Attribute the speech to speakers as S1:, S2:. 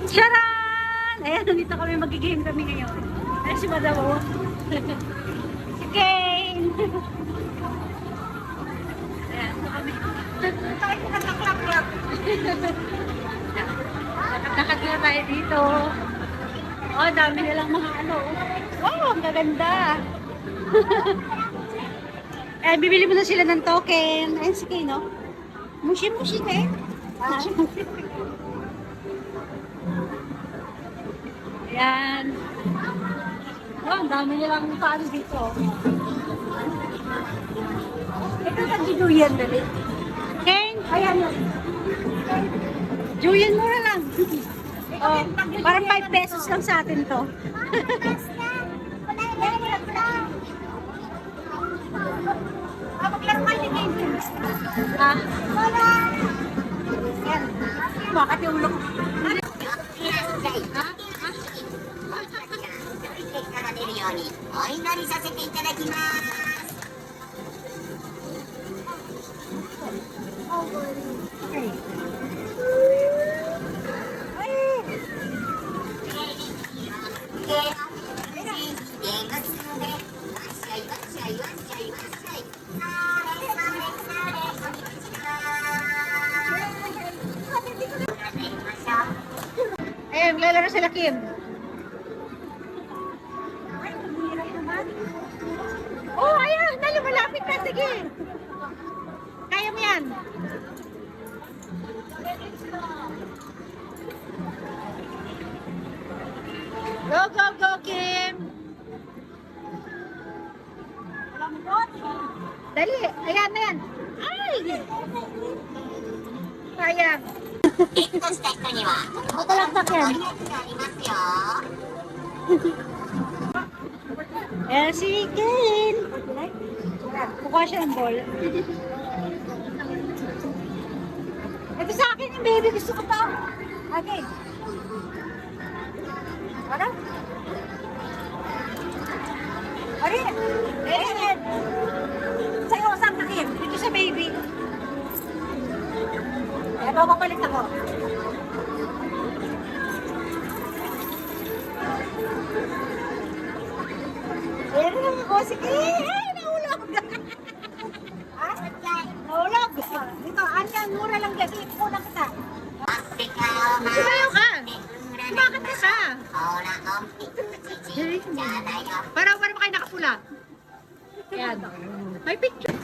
S1: Charan! Ayan, nandito kami, magigame kami ngayon. Ayan si Madam, oh. Si Kane! Ayan, ito kami. Tayo ko nakaklap-klap. Nakat na tayo dito. Oh, dami nilang mga ano. Wow, ang gaganda. Eh, bibili mo na sila ng token. Ayun si Kane, no? Mushi-mushi na eh. Ayan. Oh, ang dami nilang paano dito. Ito sa Julian, dali. Kane, ayan. Julian, mura lang. Oh, parang 5 pesos lang sa atin to. Ah, yan. Bakit yung ulo ko? Okay. Eh, maglalaro sila Kim. Oh, ayan! Dali, malapit na. Sige. Kaya mo yan. Go, go, go, Kim. Dali. Ayan na yan. Ay! Sayang. Matalaktak yan. Eh, si Ken. Kukuha siya ng ball. Ito sa akin yung baby. Gusto ko to. Okay. Ano? Ari! Ed! Sa'yo, saan na Kim? Dito sa baby. Ito, papalit ako. Meron lang ako. Sige! Ay, naulog! Ha? Naulog! Dito, anyan, mura lang dyan. Kulang kita. Sumayaw ka! Bakit ka? Para ba kayo nakapula? Yan. May picture.